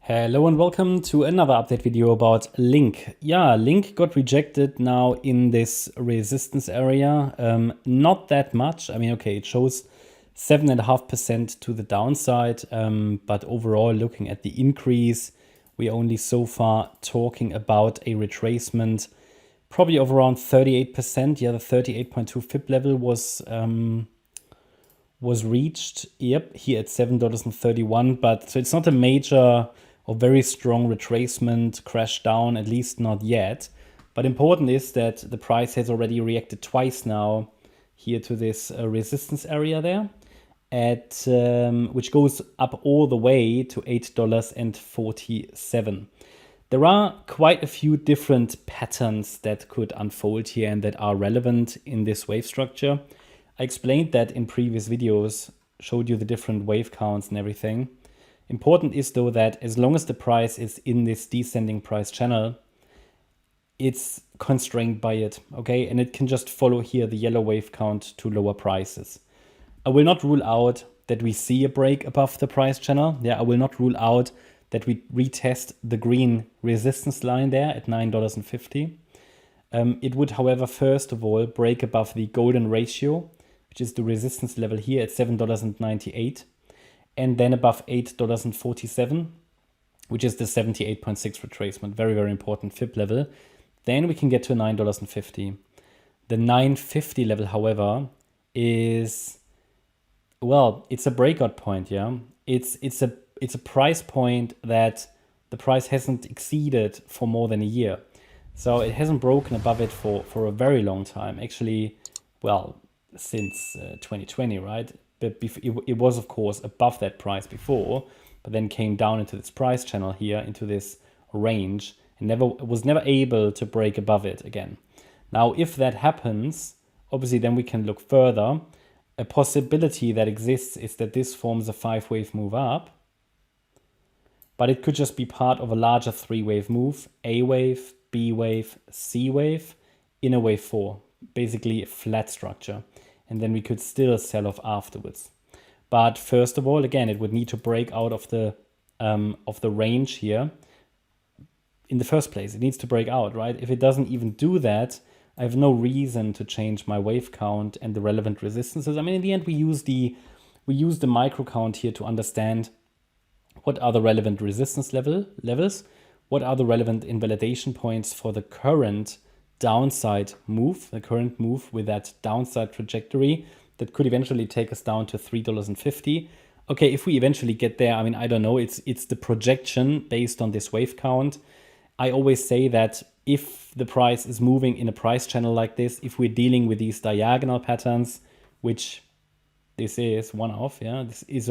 Hello and welcome to another update video about LINK. Yeah, LINK got rejected now in this resistance area. Not that much. I mean, okay, it shows 7.5% to the downside, but overall, looking at the increase, we only so far talking about a retracement, probably of around 38%. Yeah, the 38.2 FIB level was reached. Yep, here at $7.31. But so it's not a major or very strong retracement, crash down, at least not yet. But important is that the price has already reacted twice now here to this resistance area there, at which goes up all the way to $8.47. There are quite a few different patterns that could unfold here and that are relevant in this wave structure. I explained that in previous videos, showed you the different wave counts and everything. Important is though that as long as the price is in this descending price channel, it's constrained by it, okay? And it can just follow here the yellow wave count to lower prices. I will not rule out that we see a break above the price channel. Yeah, I will not rule out that we retest the green resistance line there at $9.50. It would, however, first of all, break above the golden ratio, which is the resistance level here at $7.98. And then above $8.47, which is the 78.6 retracement. Very, very important FIB level. Then we can get to $9.50. The $9.50 level, however, is, well, it's a breakout point, yeah? It's a price point that the price hasn't exceeded for more than a year. So it hasn't broken above it for a very long time. Actually, well, since 2020, right? But it was, of course, above that price before, but then came down into this price channel here, into this range, and was never able to break above it again. Now, if that happens, obviously, then we can look further. A possibility that exists is that this forms a 5-wave move up, but it could just be part of a larger 3-wave move, A wave, B wave, C wave, in a wave 4, basically a flat structure. And then we could still sell off afterwards. But first of all, again, it would need to break out of the range here in the first place. It needs to break out, right? If it doesn't even do that, I have no reason to change my wave count and the relevant resistances. I mean, in the end, we use the micro count here to understand what are the relevant resistance levels, what are the relevant invalidation points for the current downside move, the current move with that downside trajectory that could eventually take us down to $3.50. Okay, if we eventually get there, I mean, I don't know, it's the projection based on this wave count. I always say that if the price is moving in a price channel like this, if we're dealing with these diagonal patterns, which this is one of, yeah, this is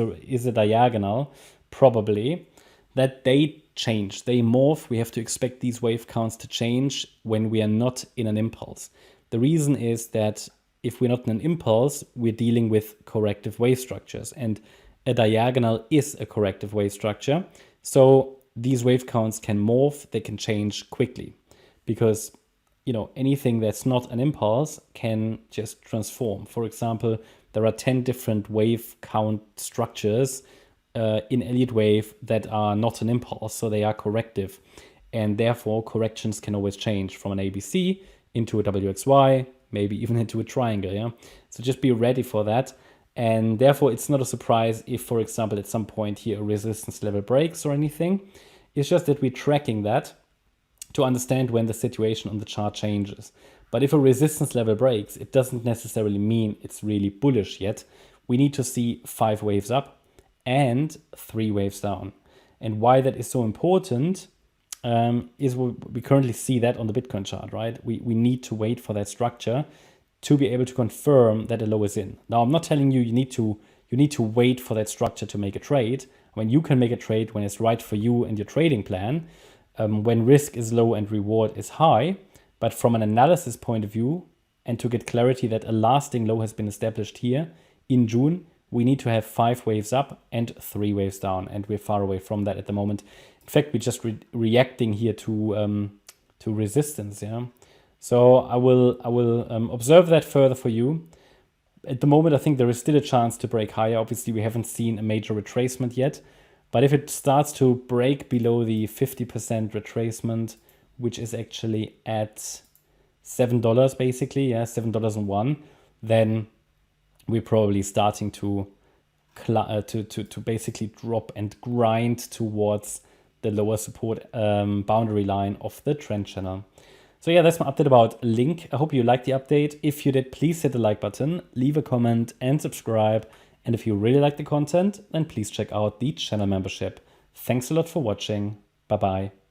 a diagonal, probably, that they change, they morph. We have to expect these wave counts to change when we are not in an impulse. The reason is that if we're not in an impulse, we're dealing with corrective wave structures, and a diagonal is a corrective wave structure. So these wave counts can morph, they can change quickly, because anything that's not an impulse can just transform. For example, there are 10 different wave count structures in Elliott wave that are not an impulse, so they are corrective, and therefore corrections can always change from an ABC into a WXY, maybe even into a triangle. Yeah, so just be ready for that, and therefore it's not a surprise if, for example, at some point here a resistance level breaks or anything. It's just that we're tracking that to understand when the situation on the chart changes. But if a resistance level breaks, it doesn't necessarily mean it's really bullish yet. We need to see 5 waves up and 3 waves down. And why that is so important is we currently see that on the Bitcoin chart, right? We need to wait for that structure to be able to confirm that a low is in. Now, I'm not telling you you need to wait for that structure to make a trade. When you can make a trade when it's right for you and your trading plan, when risk is low and reward is high. But from an analysis point of view, and to get clarity that a lasting low has been established here in June, we need to have 5 waves up and 3 waves down, and we're far away from that at the moment. In fact, we're just reacting here to resistance. Yeah, so I will observe that further for you. At the moment, I think there is still a chance to break higher. Obviously, we haven't seen a major retracement yet. But if it starts to break below the 50% retracement, which is actually at $7 basically, yeah, $7.01, then we're probably starting to basically drop and grind towards the lower support boundary line of the trend channel. So yeah, that's my update about Link. I hope you liked the update. If you did, please hit the like button, leave a comment and subscribe. And if you really like the content, then please check out the channel membership. Thanks a lot for watching. Bye bye.